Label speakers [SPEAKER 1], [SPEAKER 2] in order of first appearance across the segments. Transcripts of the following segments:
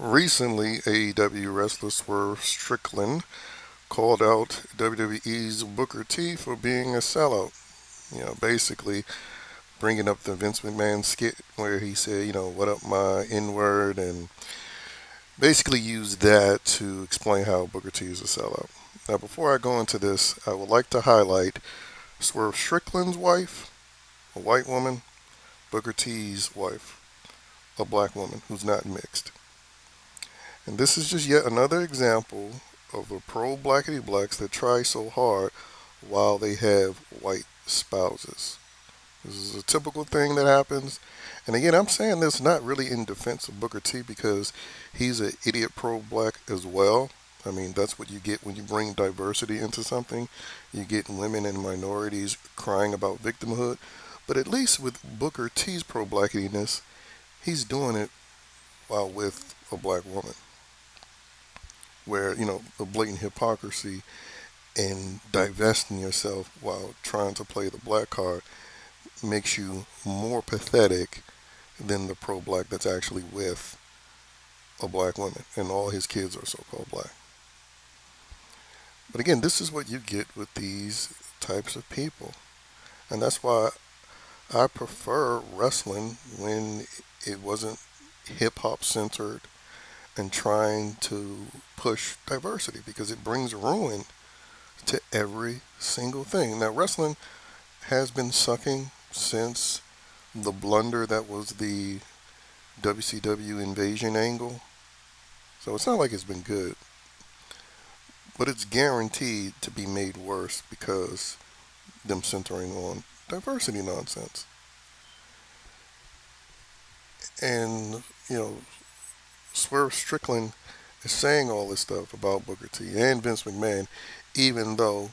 [SPEAKER 1] Recently, AEW wrestler Swerve Strickland called out WWE's Booker T for being a sellout. Basically bringing up the Vince McMahon skit where he said, what up my N word, and basically used that to explain how Booker T is a sellout. Now, before I go into this, I would like to highlight Swerve Strickland's wife, a white woman, Booker T's wife, a black woman who's not mixed. And this is just yet another example of a pro blackity blacks that try so hard while they have white spouses. This is a typical thing that happens. And again, I'm saying this not really in defense of Booker T because he's an idiot pro black as well. I mean, that's what you get when you bring diversity into something. You get women and minorities crying about victimhood. But at least with Booker T's pro blackiness, he's doing it while with a black woman. Where, the blatant hypocrisy and divesting yourself while trying to play the black card makes you more pathetic than the pro black that's actually with a black woman and all his kids are so called black. But again, this is what you get with these types of people. And that's why I prefer wrestling when it wasn't hip hop centered and trying to push diversity because it brings ruin to every single thing. Now, wrestling has been sucking since the blunder that was the WCW invasion angle. So it's not like it's been good, but it's guaranteed to be made worse because them centering on diversity nonsense. And, Swerve Strickland is saying all this stuff about Booker T and Vince McMahon, even though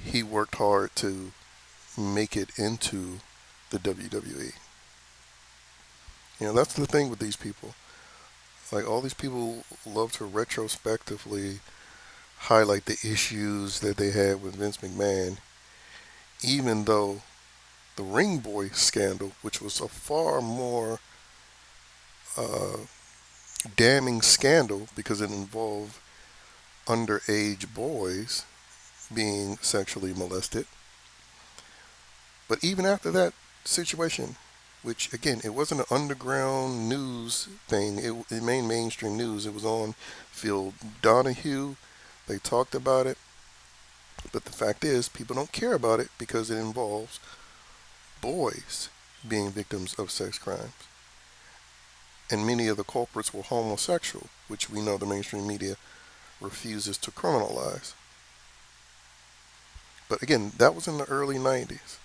[SPEAKER 1] he worked hard to make it into the WWE. That's the thing with these people. Like, all these people love to retrospectively highlight the issues that they had with Vince McMahon, even though the Ring Boy scandal, which was a far more uh, damning scandal because it involved underage boys being sexually molested. But even after that situation, which again, it wasn't an underground news thing, it made mainstream news. It was on Phil Donahue. They talked about it. But the fact is, people don't care about it because it involves boys being victims of sex crimes. And many of the culprits were homosexual, which we know the mainstream media refuses to criminalize. But again, that was in the early 90s.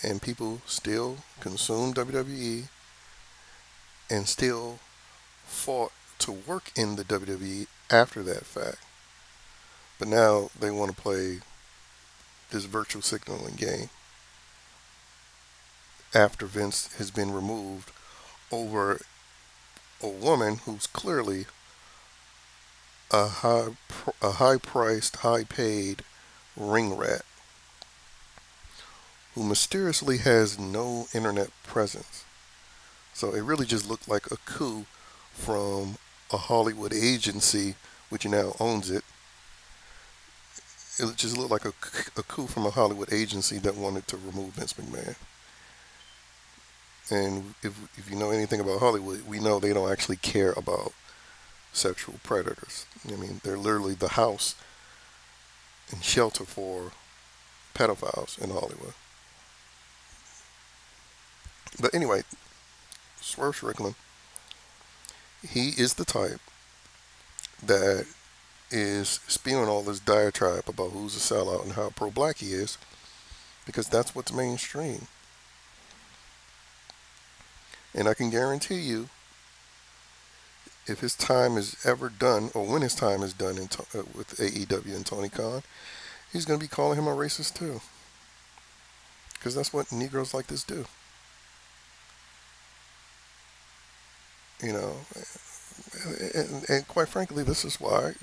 [SPEAKER 1] And people still consumed WWE and still fought to work in the WWE after that fact. But now they want to play this virtual signaling game after Vince has been removed over a woman who's clearly a high priced, high paid ring rat who mysteriously has no internet presence. So it really just looked like a coup from a Hollywood agency, which now owns it. It just looked like a coup from a Hollywood agency that wanted to remove Vince McMahon. And if you know anything about Hollywood, we know they don't actually care about sexual predators. I mean, they're literally the house and shelter for pedophiles in Hollywood. But anyway, Swerve Strickland, he is the type that is spewing all this diatribe about who's a sellout and how pro-black he is because that's what's mainstream. And I can guarantee you, if his time is ever done, or when his time is done with AEW and Tony Khan, he's going to be calling him a racist too. Because that's what Negroes like this do. You know, and quite frankly, this is why,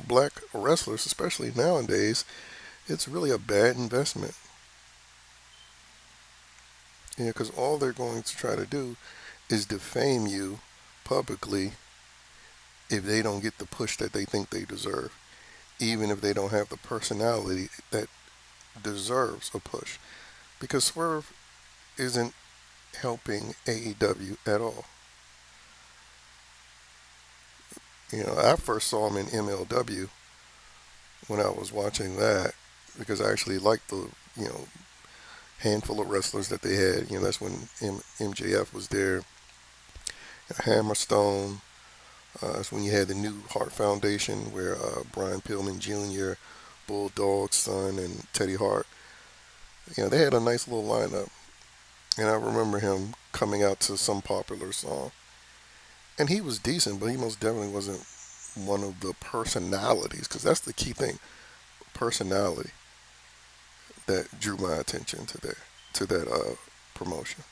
[SPEAKER 1] black wrestlers, especially nowadays, it's really a bad investment. Because all they're going to try to do is defame you publicly if they don't get the push that they think they deserve, even if they don't have the personality that deserves a push. Because Swerve isn't helping AEW at all. I first saw him in MLW when I was watching that because I actually liked the, you know, handful of wrestlers that they had. That's when MJF was there, Hammerstone. That's when you had the New Hart Foundation where Brian Pillman Jr., Bulldog's son, and Teddy Hart. They had a nice little lineup. And I remember him coming out to some popular song. And he was decent, but he most definitely wasn't one of the personalities, because that's the key thing, personality, that drew my attention to that promotion.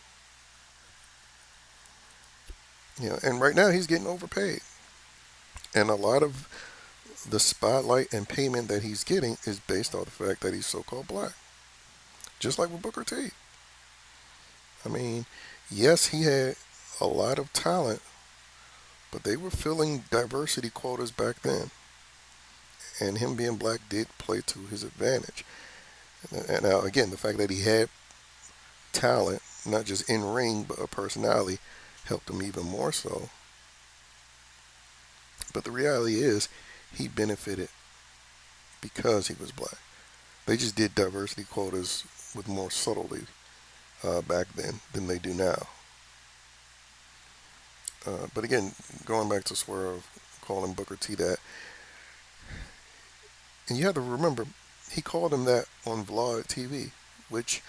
[SPEAKER 1] And right now he's getting overpaid. And a lot of the spotlight and payment that he's getting is based on the fact that he's so-called black. Just like with Booker T. I mean, yes, he had a lot of talent, but they were filling diversity quotas back then. And him being black did play to his advantage. And now, again, the fact that he had talent, not just in ring, but a personality, helped him even more so. But the reality is, he benefited because he was black. They just did diversity quotas with more subtlety back then than they do now. But again, going back to Swerve, calling Booker T that, and you have to remember, he called him that on vladtv, which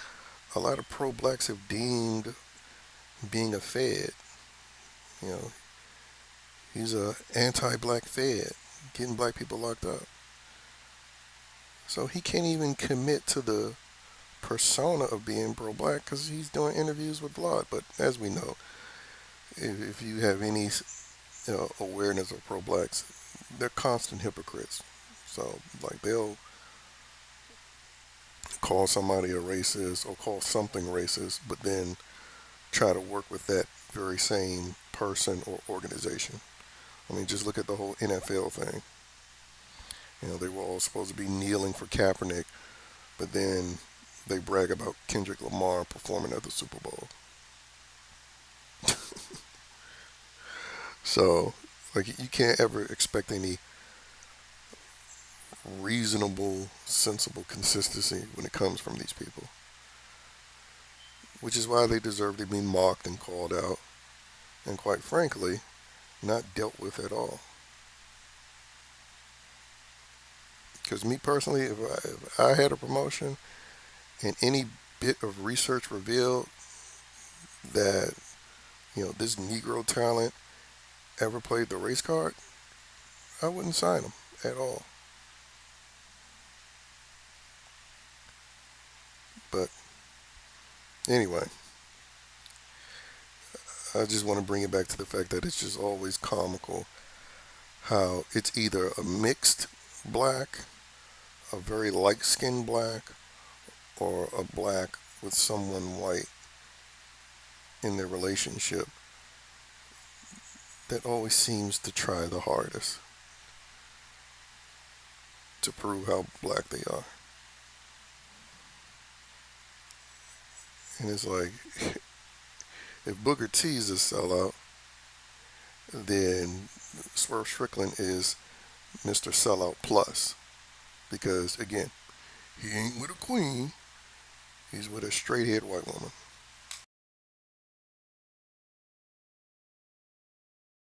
[SPEAKER 1] a lot of pro-blacks have deemed being a fed. You know, he's a anti-black fed, getting black people locked up. So he can't even commit to the persona of being pro-black because he's doing interviews with Vlad. But as we know, if you have any awareness of pro-blacks, they're constant hypocrites. So like they'll call somebody a racist or call something racist, but then try to work with that very same person or organization. I mean, just look at the whole NFL thing. They were all supposed to be kneeling for Kaepernick, but then they brag about Kendrick Lamar performing at the Super Bowl. So, like, you can't ever expect any reasonable, sensible consistency when it comes from these people. Which is why they deserve to be mocked and called out, and quite frankly, not dealt with at all. Because me personally, if I had a promotion and any bit of research revealed that, this Negro talent ever played the race card, I wouldn't sign him at all. But anyway, I just want to bring it back to the fact that it's just always comical how it's either a mixed black, a very light-skinned black, or a black with someone white in their relationship that always seems to try the hardest to prove how black they are. And it's like, if Booker T is a sellout, then Swerve Strickland is Mr. Sellout Plus. Because, again, he ain't with a queen, he's with a straight-haired white woman.